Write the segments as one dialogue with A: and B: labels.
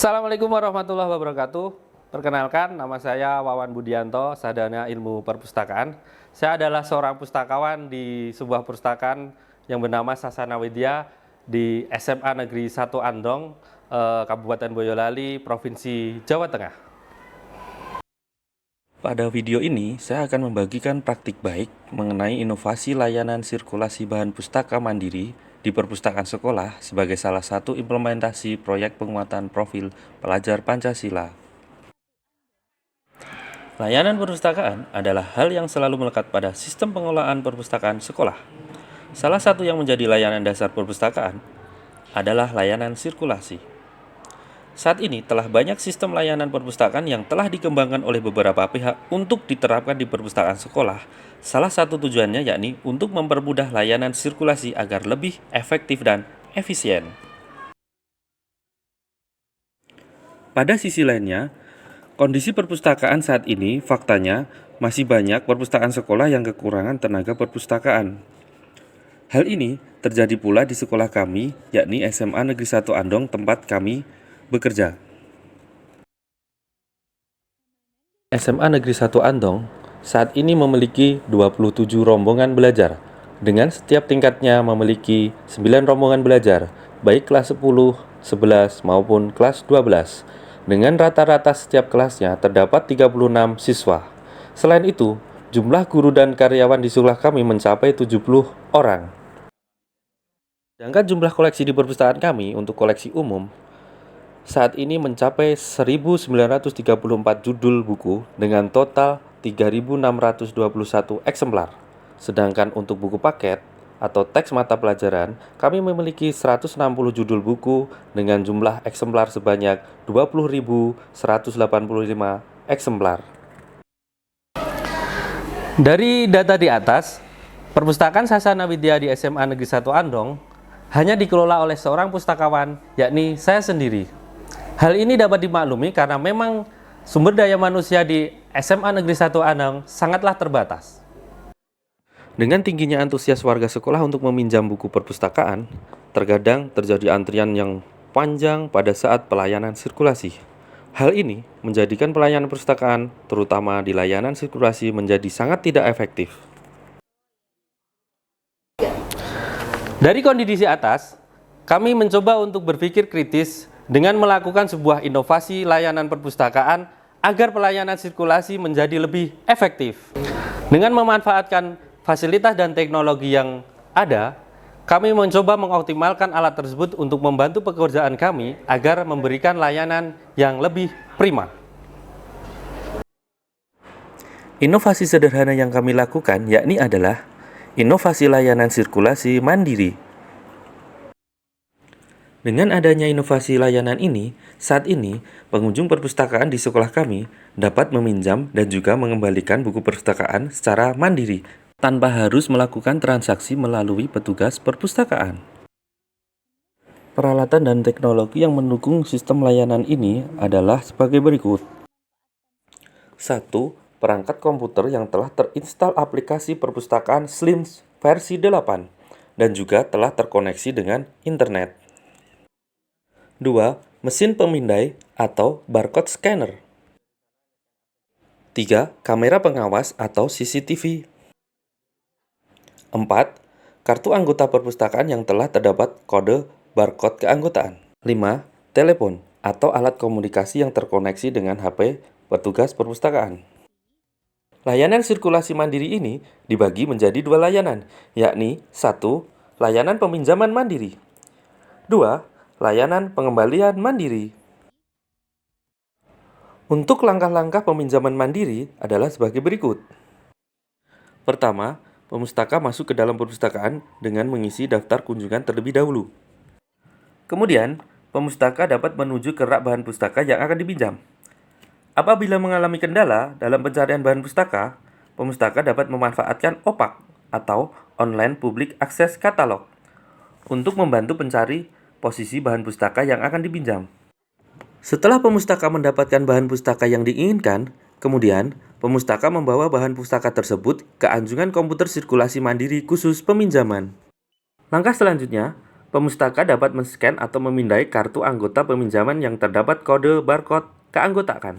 A: Assalamualaikum warahmatullahi wabarakatuh. Perkenalkan, nama saya Wawan Budianto, Sarjana Ilmu Perpustakaan. Saya adalah seorang pustakawan di sebuah perpustakaan yang bernama Sasana Widya di SMA Negeri 1 Andong, Kabupaten Boyolali, Provinsi Jawa Tengah.
B: Pada video ini, saya akan membagikan praktik baik mengenai inovasi layanan sirkulasi bahan pustaka mandiri di perpustakaan sekolah sebagai salah satu implementasi proyek penguatan profil pelajar Pancasila. Layanan perpustakaan adalah hal yang selalu melekat pada sistem pengelolaan perpustakaan sekolah. Salah satu yang menjadi layanan dasar perpustakaan adalah layanan sirkulasi. Saat ini telah banyak sistem layanan perpustakaan yang telah dikembangkan oleh beberapa pihak untuk diterapkan di perpustakaan sekolah. Salah satu tujuannya yakni untuk mempermudah layanan sirkulasi agar lebih efektif dan efisien. Pada sisi lainnya, kondisi perpustakaan saat ini faktanya masih banyak perpustakaan sekolah yang kekurangan tenaga perpustakaan. Hal ini terjadi pula di sekolah kami, yakni SMA Negeri 1 Andong tempat kami bekerja.
A: SMA Negeri 1 Andong saat ini memiliki 27 rombongan belajar, dengan setiap tingkatnya memiliki 9 rombongan belajar, baik kelas 10, 11, maupun kelas 12. Dengan rata-rata setiap kelasnya terdapat 36 siswa. Selain itu, jumlah guru dan karyawan di sekolah kami mencapai 70 orang. Sedangkan jumlah koleksi di perpustakaan kami untuk koleksi umum saat ini mencapai 1.934 judul buku dengan total 3.621 eksemplar. Sedangkan untuk buku paket atau teks mata pelajaran, kami memiliki 160 judul buku dengan jumlah eksemplar sebanyak 20.185 eksemplar. Dari data di atas, Perpustakaan Sasana Widya di SMA Negeri 1 Andong hanya dikelola oleh seorang pustakawan, yakni saya sendiri. Hal ini dapat dimaklumi karena memang sumber daya manusia di SMA Negeri 1 Andong sangatlah terbatas.
B: Dengan tingginya antusias warga sekolah untuk meminjam buku perpustakaan, terkadang terjadi antrian yang panjang pada saat pelayanan sirkulasi. Hal ini menjadikan pelayanan perpustakaan, terutama di layanan sirkulasi, menjadi sangat tidak efektif.
A: Dari kondisi atas, kami mencoba untuk berpikir kritis dengan melakukan sebuah inovasi layanan perpustakaan agar pelayanan sirkulasi menjadi lebih efektif. Dengan memanfaatkan fasilitas dan teknologi yang ada, kami mencoba mengoptimalkan alat tersebut untuk membantu pekerjaan kami agar memberikan layanan yang lebih prima.
B: Inovasi sederhana yang kami lakukan yakni adalah inovasi layanan sirkulasi mandiri. Dengan adanya inovasi layanan ini, saat ini pengunjung perpustakaan di sekolah kami dapat meminjam dan juga mengembalikan buku perpustakaan secara mandiri tanpa harus melakukan transaksi melalui petugas perpustakaan. Peralatan dan teknologi yang mendukung sistem layanan ini adalah sebagai berikut. 1. Perangkat komputer yang telah terinstal aplikasi perpustakaan SLIMS versi 8 dan juga telah terkoneksi dengan internet. 2. Mesin pemindai atau barcode scanner. 3. Kamera pengawas atau CCTV. 4. Kartu anggota perpustakaan yang telah terdapat kode barcode keanggotaan. 5. Telepon atau alat komunikasi yang terkoneksi dengan HP petugas perpustakaan. Layanan sirkulasi mandiri ini dibagi menjadi dua layanan, yakni 1. Layanan peminjaman mandiri. 2. Layanan pengembalian mandiri. Untuk langkah-langkah peminjaman mandiri adalah sebagai berikut. Pertama, pemustaka masuk ke dalam perpustakaan dengan mengisi daftar kunjungan terlebih dahulu. Kemudian, pemustaka dapat menuju ke rak bahan pustaka yang akan dipinjam. Apabila mengalami kendala dalam pencarian bahan pustaka, pemustaka dapat memanfaatkan OPAK atau Online Public Access Catalog untuk membantu pencari posisi bahan pustaka yang akan dipinjam. Setelah pemustaka mendapatkan bahan pustaka yang diinginkan, kemudian pemustaka membawa bahan pustaka tersebut ke anjungan komputer sirkulasi mandiri khusus peminjaman. Langkah selanjutnya, Pemustaka dapat men-scan atau memindai kartu anggota peminjaman yang terdapat kode barcode keanggotaan.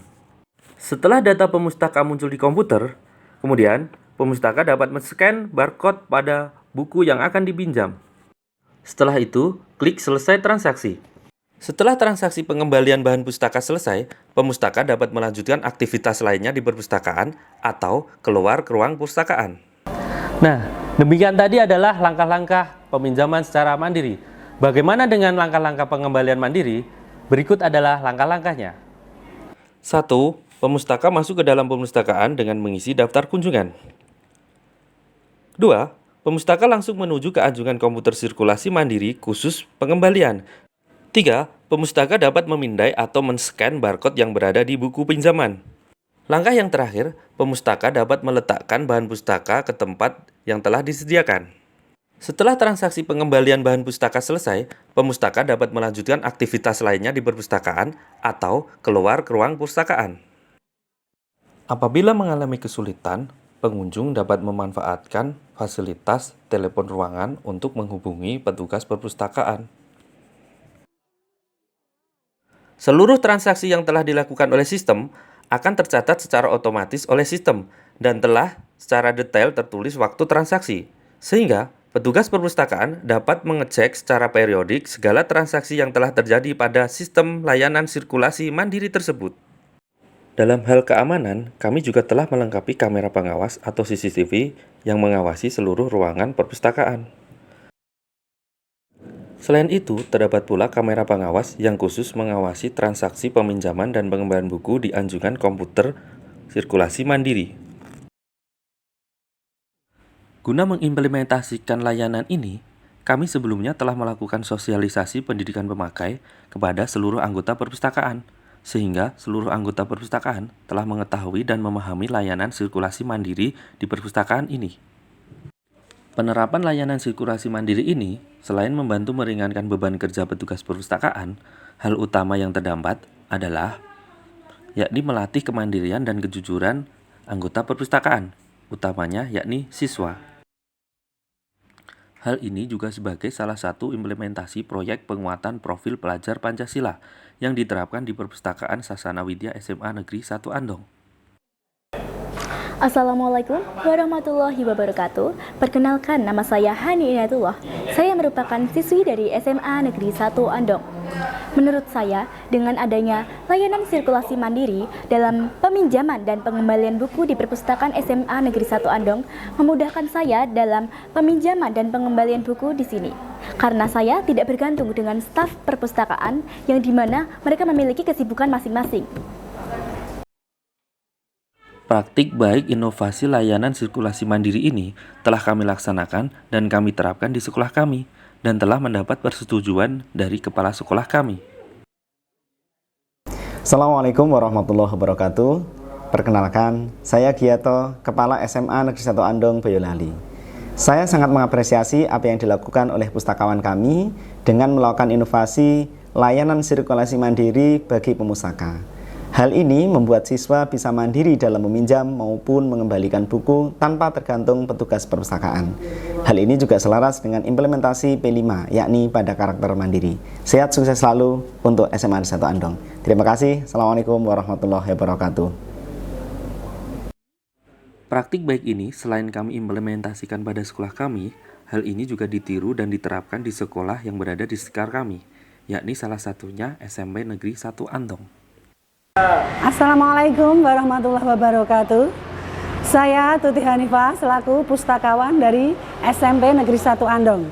B: Setelah data pemustaka muncul di komputer, kemudian pemustaka dapat men-scan barcode pada buku yang akan dipinjam. Setelah itu, klik selesai transaksi. Setelah transaksi pengembalian bahan pustaka selesai, pemustaka dapat melanjutkan aktivitas lainnya di perpustakaan atau keluar ke ruang perpustakaan.
A: Nah, demikian tadi adalah langkah-langkah peminjaman secara mandiri. Bagaimana dengan langkah-langkah pengembalian mandiri? Berikut adalah langkah-langkahnya.
B: 1. Pemustaka masuk ke dalam perpustakaan dengan mengisi daftar kunjungan. 2. Pemustaka langsung menuju ke anjungan komputer sirkulasi mandiri khusus pengembalian. 3. Pemustaka dapat memindai atau men-scan barcode yang berada di buku pinjaman. Langkah yang terakhir, pemustaka dapat meletakkan bahan pustaka ke tempat yang telah disediakan. Setelah transaksi pengembalian bahan pustaka selesai, pemustaka dapat melanjutkan aktivitas lainnya di perpustakaan atau keluar ke ruang perpustakaan. Apabila mengalami kesulitan, pengunjung dapat memanfaatkan fasilitas telepon ruangan untuk menghubungi petugas perpustakaan. Seluruh transaksi yang telah dilakukan oleh sistem akan tercatat secara otomatis oleh sistem dan telah secara detail tertulis waktu transaksi, sehingga petugas perpustakaan dapat mengecek secara periodik segala transaksi yang telah terjadi pada sistem layanan sirkulasi mandiri tersebut. Dalam hal keamanan, kami juga telah melengkapi kamera pengawas atau CCTV yang mengawasi seluruh ruangan perpustakaan. Selain itu, terdapat pula kamera pengawas yang khusus mengawasi transaksi peminjaman dan pengembalian buku di anjungan komputer sirkulasi mandiri. Guna mengimplementasikan layanan ini, kami sebelumnya telah melakukan sosialisasi pendidikan pemakai kepada seluruh anggota perpustakaan, sehingga seluruh anggota perpustakaan telah mengetahui dan memahami layanan sirkulasi mandiri di perpustakaan ini. Penerapan layanan sirkulasi mandiri ini, selain membantu meringankan beban kerja petugas perpustakaan, hal utama yang terdapat adalah yakni melatih kemandirian dan kejujuran anggota perpustakaan, utamanya yakni siswa. Hal ini juga sebagai salah satu implementasi proyek penguatan profil pelajar Pancasila yang diterapkan di Perpustakaan Sasana Widya SMA Negeri 1 Andong.
C: Assalamualaikum warahmatullahi wabarakatuh. Perkenalkan, nama saya Hani Inayatullah. Saya merupakan siswi dari SMA Negeri 1 Andong. Menurut saya, dengan adanya layanan sirkulasi mandiri dalam peminjaman dan pengembalian buku di Perpustakaan SMA Negeri 1 Andong memudahkan saya dalam peminjaman dan pengembalian buku di sini. Karena saya tidak bergantung dengan staf perpustakaan yang dimana mereka memiliki kesibukan masing-masing.
B: Praktik baik inovasi layanan sirkulasi mandiri ini telah kami laksanakan dan kami terapkan di sekolah kami dan telah mendapat persetujuan dari kepala sekolah kami.
D: Assalamualaikum warahmatullahi wabarakatuh. Perkenalkan, saya Giyato, Kepala SMA Negeri 1 Andong, Boyolali. Saya sangat mengapresiasi apa yang dilakukan oleh pustakawan kami dengan melakukan inovasi layanan sirkulasi mandiri bagi pemustaka. Hal ini membuat siswa bisa mandiri dalam meminjam maupun mengembalikan buku tanpa tergantung petugas perpustakaan. Hal ini juga selaras dengan implementasi P5, yakni pada karakter mandiri. Sehat sukses selalu untuk SMA 1 Andong. Terima kasih. Assalamualaikum warahmatullahi wabarakatuh.
B: Praktik baik ini selain kami implementasikan pada sekolah kami, hal ini juga ditiru dan diterapkan di sekolah yang berada di sekitar kami, yakni salah satunya SMP Negeri 1 Andong.
E: Assalamualaikum warahmatullahi wabarakatuh. Saya Tuti Hanifah selaku pustakawan dari SMP Negeri 1 Andong.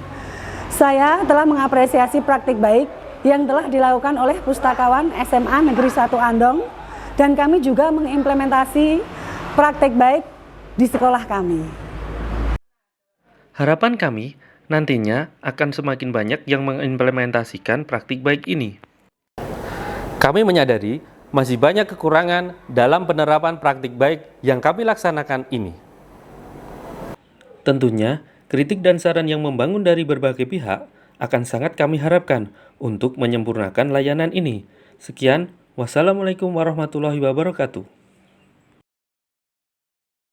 E: Saya telah mengapresiasi praktik baik yang telah dilakukan oleh pustakawan SMA Negeri 1 Andong dan kami juga mengimplementasi praktik baik di sekolah kami.
B: Harapan kami nantinya akan semakin banyak yang mengimplementasikan praktik baik ini.
A: Kami menyadari masih banyak kekurangan dalam penerapan praktik baik yang kami laksanakan ini.
B: Tentunya, kritik dan saran yang membangun dari berbagai pihak akan sangat kami harapkan untuk menyempurnakan layanan ini. Sekian, wassalamualaikum warahmatullahi wabarakatuh.